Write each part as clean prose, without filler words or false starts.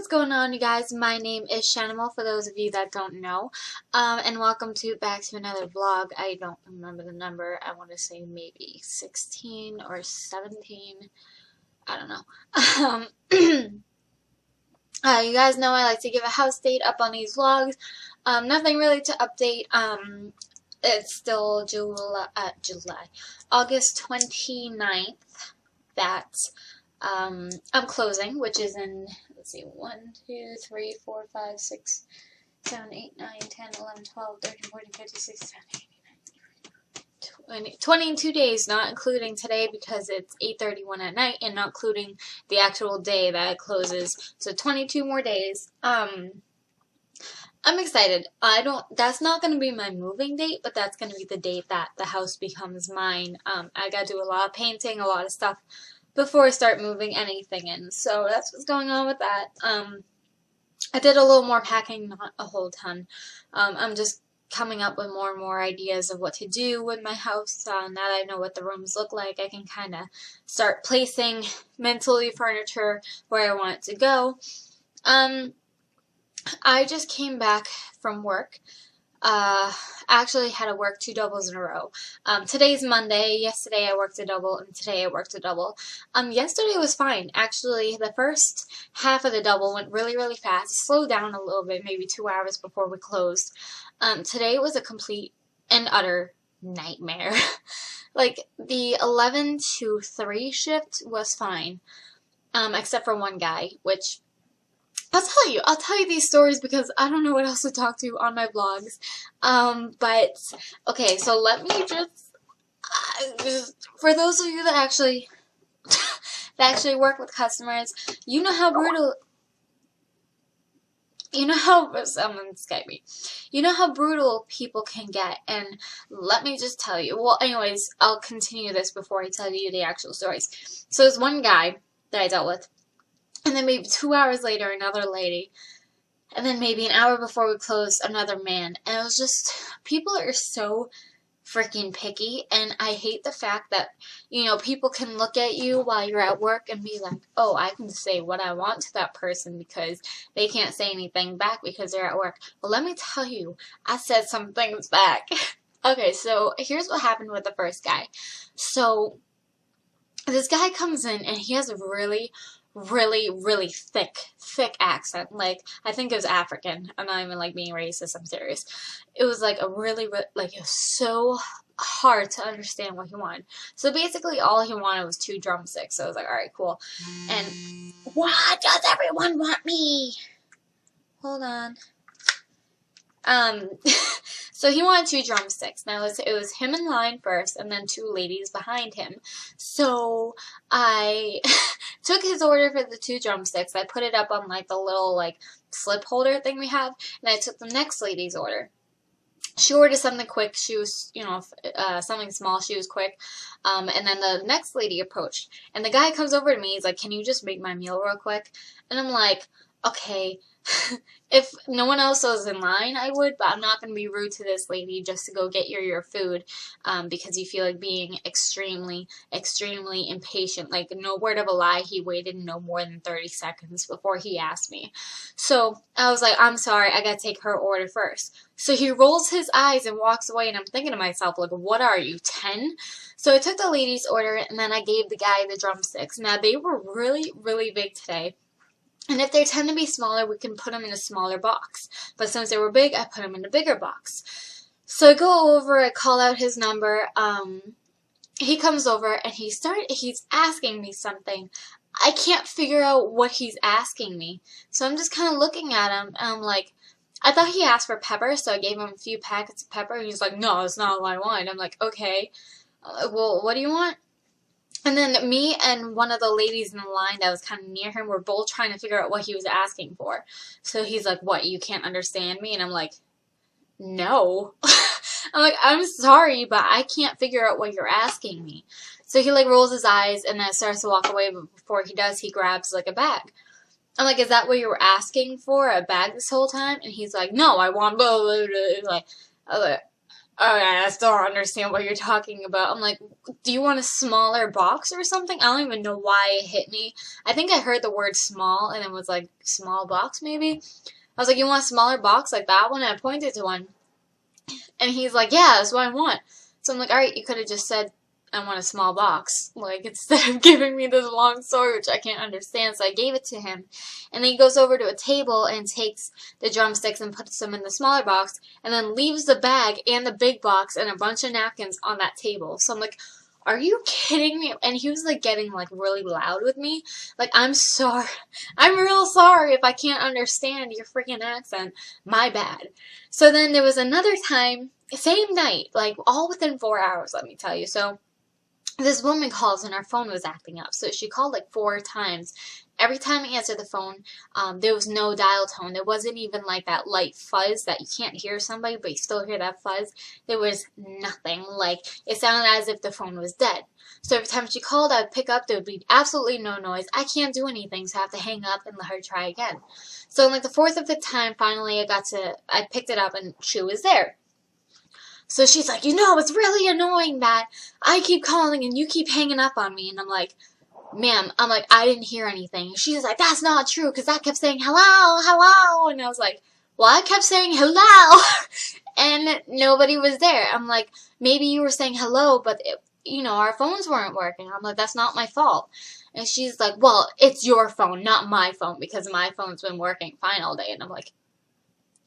what's going on, you guys? My name is Shanimal, for those of you that don't know, and welcome back to another vlog. I don't remember the number. I want to say maybe 16 or 17. I don't know. You guys know I like to give a house date up on these vlogs. Nothing really to update. It's still August 29th that I'm closing, which is in, let's see, 1, 2, 3, 4, 5, 6, 7, 8, 9, 10, 11, 12, 13, 14, 15, 16, 17, 18, 19, 22 days, not including today because it's 8:31 at night, and not including the actual day that it closes. So 22 more days. I'm excited. That's not going to be my moving date, but that's going to be the date that the house becomes mine. I got to do a lot of painting, a lot of stuff before I start moving anything in. So that's what's going on with that. I did a little more packing, not a whole ton. I'm just coming up with more and more ideas of what to do with my house. Now that I know what the rooms look like, I can kind of start placing mentally furniture where I want it to go. I just came back from work. Actually had to work 2 doubles in a row. Today's Monday. Yesterday I worked a double, and today I worked a double. Yesterday was fine. Actually, the first half of the double went really, really fast. It slowed down a little bit, maybe 2 hours before we closed. Today was a complete and utter nightmare. Like, the 11 to 3 shift was fine, except for one guy, which I'll tell you these stories because I don't know what else to talk to on my vlogs. But, okay, so let me just, for those of you that actually work with customers, you know how brutal, someone Skype me. You know how brutal people can get, and let me just tell you. Well, anyways, I'll continue this before I tell you the actual stories. So there's one guy that I dealt with, and then maybe 2 hours later, another lady. And then maybe an hour before we closed, another man. And it was just, people are so freaking picky. And I hate the fact that, people can look at you while you're at work and be like, oh, I can say what I want to that person because they can't say anything back because they're at work. Well, let me tell you, I said some things back. Okay, so here's what happened with the first guy. So this guy comes in and he has a really thick accent. Like, I think it was African. I'm not even, like, being racist. I'm serious. It was, like, it was so hard to understand what he wanted. So, basically, all he wanted was 2 drumsticks. So, I was like, alright, cool. And, what does everyone want me? Hold on. So he wanted 2 drumsticks. Now it was him in line first, and then 2 ladies behind him. So I took his order for the 2 drumsticks. I put it up on like the little like slip holder thing we have, and I took the next lady's order. She ordered something quick. She was, something small. She was quick. And then the next lady approached, and the guy comes over to me. He's like, "Can you just make my meal real quick?" And I'm like, okay. If no one else was in line, I would, but I'm not going to be rude to this lady just to go get your food because you feel like being extremely impatient. Like, no word of a lie, he waited no more than 30 seconds before he asked me. So I was like, I'm sorry, I got to take her order first. So he rolls his eyes and walks away, and I'm thinking to myself, like, what are you, 10? So I took the lady's order, and then I gave the guy the drumsticks. Now, they were really big today. And if they tend to be smaller, we can put them in a smaller box. But since they were big, I put them in a bigger box. So I go over, I call out his number. He comes over and he's asking me something. I can't figure out what he's asking me. So I'm just kind of looking at him, and I'm like, I thought he asked for pepper, so I gave him a few packets of pepper. And he's like, no, that's not what I want. I'm like, okay, well, what do you want? And then me and one of the ladies in the line that was kind of near him were both trying to figure out what he was asking for. So he's like, what, you can't understand me? And I'm like, no. I'm like, I'm sorry, but I can't figure out what you're asking me. So he, like, rolls his eyes and then starts to walk away, but before he does, he grabs, like, a bag. I'm like, is that what you were asking for, a bag this whole time? And he's like, no, I want blah, blah, blah. Like, okay, I still don't understand what you're talking about. I'm like, do you want a smaller box or something? I don't even know why it hit me. I think I heard the word small and it was like, small box maybe? I was like, you want a smaller box like that one? And I pointed to one. And he's like, yeah, that's what I want. So I'm like, alright, you could have just said, I want a small box. Like, instead of giving me this long story, which I can't understand. So I gave it to him. And then he goes over to a table and takes the drumsticks and puts them in the smaller box. And then leaves the bag and the big box and a bunch of napkins on that table. So I'm like, are you kidding me? And he was like getting like really loud with me. Like, I'm sorry. I'm real sorry if I can't understand your freaking accent. My bad. So then there was another time, same night, like all within 4 hours, let me tell you. So this woman calls and her phone was acting up. So she called like 4 times. Every time I answered the phone, there was no dial tone. There wasn't even like that light fuzz that you can't hear somebody, but you still hear that fuzz. There was nothing. Like, it sounded as if the phone was dead. So every time she called, I would pick up. There would be absolutely no noise. I can't do anything, so I have to hang up and let her try again. So in like the 4th or 5th time, finally I picked it up and she was there. So she's like, you know, it's really annoying that I keep calling and you keep hanging up on me. And I'm like, ma'am, I didn't hear anything. She's like, that's not true, because I kept saying, hello, hello. And I was like, well, I kept saying hello. And nobody was there. I'm like, maybe you were saying hello, but, our phones weren't working. I'm like, that's not my fault. And she's like, well, it's your phone, not my phone, because my phone's been working fine all day. And I'm like,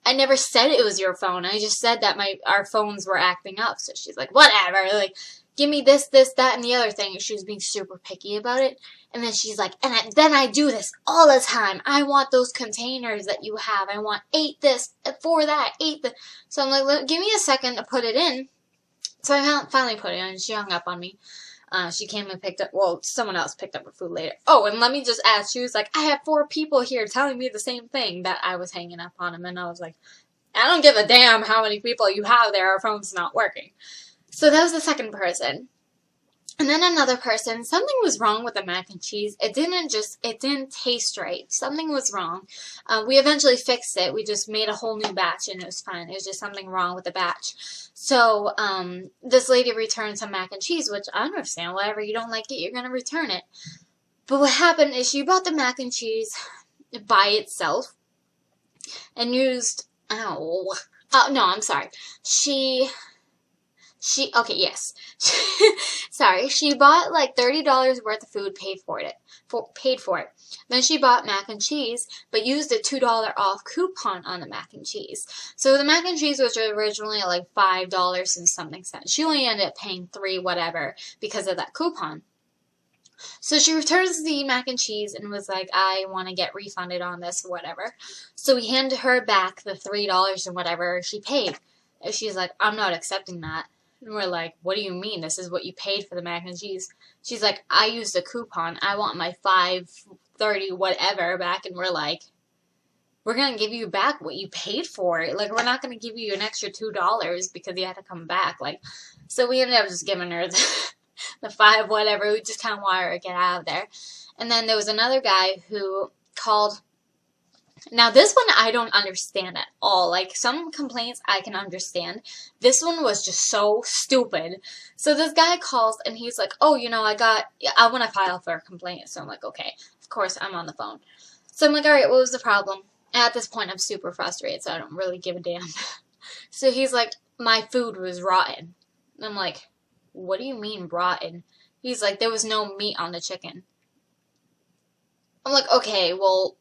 I never said it was your phone. I just said that our phones were acting up. So she's like, whatever. Like, give me this, that, and the other thing. And she was being super picky about it. And then she's like, then I do this all the time. I want those containers that you have. I want 8 this, 4 that, 8 this. So I'm like, give me a second to put it in. So I finally put it in, and she hung up on me. She came and picked up, well, someone else picked up her food later. Oh, and let me just add, she was like, I have 4 people here telling me the same thing, that I was hanging up on him. And I was like, I don't give a damn how many people you have there, our phone's not working. So that was the second person. And then another person, something was wrong with the mac and cheese. It didn't taste right. Something was wrong. We eventually fixed it. We just made a whole new batch and it was fine. It was just something wrong with the batch. So, this lady returned some mac and cheese, which I understand. Whatever, you don't like it, you're going to return it. But what happened is she bought the mac and cheese by itself and used, no, I'm sorry. Okay, yes. Sorry, she bought like $30 worth of food, paid for it. Then she bought mac and cheese, but used a $2 off coupon on the mac and cheese. So the mac and cheese was originally like $5 and something cents. She only ended up paying $3 whatever because of that coupon. So she returns the mac and cheese and was like, I want to get refunded on this or whatever. So we handed her back the $3 and whatever she paid. And she's like, I'm not accepting that. And we're like, what do you mean? This is what you paid for the mac and cheese. She's like, I used a coupon. I want my $5.30 whatever back. And we're like, we're going to give you back what you paid for it. Like, we're not going to give you an extra $2 because you had to come back. Like, so we ended up just giving her the 5 whatever. We just kind of wanted her to get out of there. And then there was another guy who called. Now, this one I don't understand at all. Like, some complaints I can understand. This one was just so stupid. So this guy calls, and he's like, oh, I want to file for a complaint. So I'm like, okay. Of course, I'm on the phone. So I'm like, all right, what was the problem? And at this point, I'm super frustrated, so I don't really give a damn. So he's like, my food was rotten. And I'm like, what do you mean rotten? He's like, there was no meat on the chicken. I'm like, okay, well,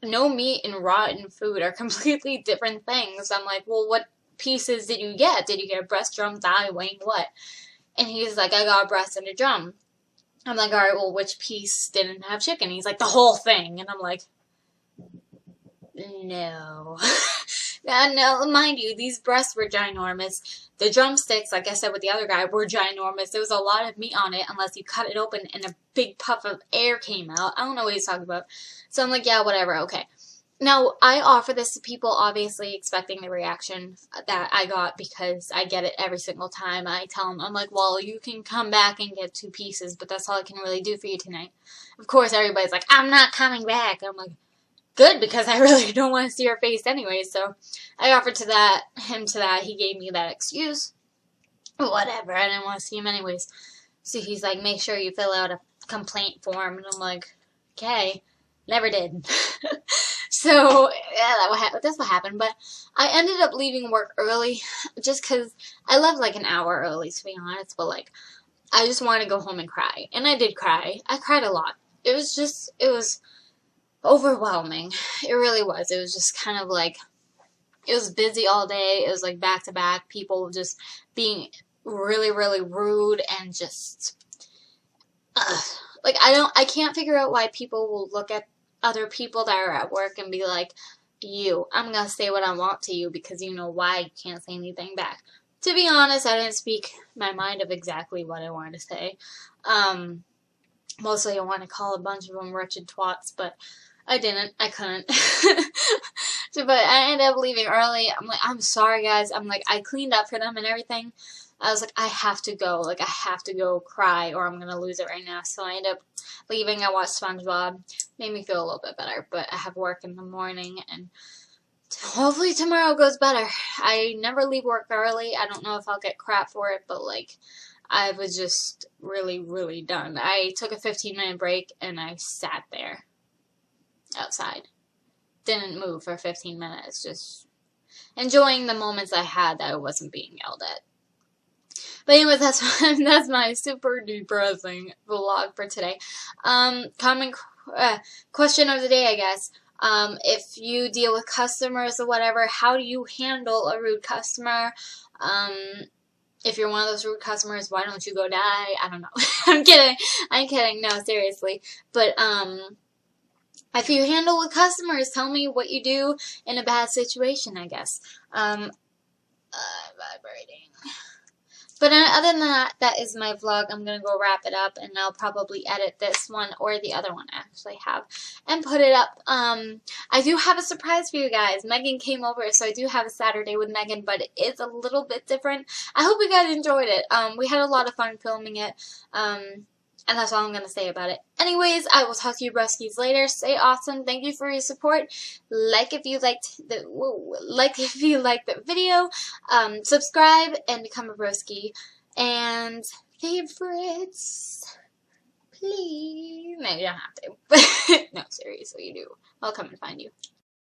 no meat and rotten food are completely different things. I'm like, well, what pieces did you get? Did you get a breast, drum, thigh, wing, what? And he's like, I got a breast and a drum. I'm like, all right, well, which piece didn't have chicken? He's like, the whole thing. And I'm like, no. No, mind you, these breasts were ginormous. The drumsticks, like I said with the other guy, were ginormous. There was a lot of meat on it unless you cut it open and a big puff of air came out. I don't know what he's talking about. So I'm like, yeah, whatever, okay. Now, I offer this to people, obviously expecting the reaction that I got because I get it every single time. I tell them, I'm like, well, you can come back and get 2 pieces, but that's all I can really do for you tonight. Of course, everybody's like, I'm not coming back. I'm like, good, because I really don't want to see her face anyway. So I offered him to that. He gave me that excuse. whatever, I didn't want to see him anyways. So he's like, make sure you fill out a complaint form. And I'm like, okay. Never did. So, yeah, that's what happened. But I ended up leaving work early just because I left like an hour early, to be honest. But, like, I just wanted to go home and cry. And I did cry. I cried a lot. It was overwhelming. It really was. It was just kind of like, it was busy all day. It was like back to back. People just being really, really rude and just, like, I can't figure out why people will look at other people that are at work and be like, I'm gonna say what I want to you because you know why you can't say anything back. To be honest, I didn't speak my mind of exactly what I wanted to say. Mostly I want to call a bunch of them wretched twats, but I didn't. I couldn't. So, but I ended up leaving early. I'm like, I'm sorry, guys. I'm like, I cleaned up for them and everything. I was like, I have to go. Like, I have to go cry or I'm going to lose it right now. So I ended up leaving. I watched SpongeBob. Made me feel a little bit better. But I have work in the morning and hopefully tomorrow goes better. I never leave work early. I don't know if I'll get crap for it, but, like, I was just really, really done. I took a 15-minute break and I sat there outside. Didn't move for 15 minutes. Just enjoying the moments I had that I wasn't being yelled at. But anyways, that's my super depressing vlog for today. Common question of the day, I guess. If you deal with customers or whatever, how do you handle a rude customer? If you're one of those rude customers, why don't you go die? I don't know. I'm kidding. I'm kidding. No, seriously. But, if you handle with customers, tell me what you do in a bad situation, I guess. Vibrating. But other than that, that is my vlog. I'm going to go wrap it up, and I'll probably edit this one or the other one I actually have and put it up. I do have a surprise for you guys. Megan came over, so I do have a Saturday with Megan, but it is a little bit different. I hope you guys enjoyed it. We had a lot of fun filming it. And that's all I'm going to say about it. Anyways, I will talk to you broskies later. Stay awesome. Thank you for your support. Like if you liked the video. Subscribe and become a broski. And favorites. Please. No, you don't have to. No, seriously, you do. I'll come and find you.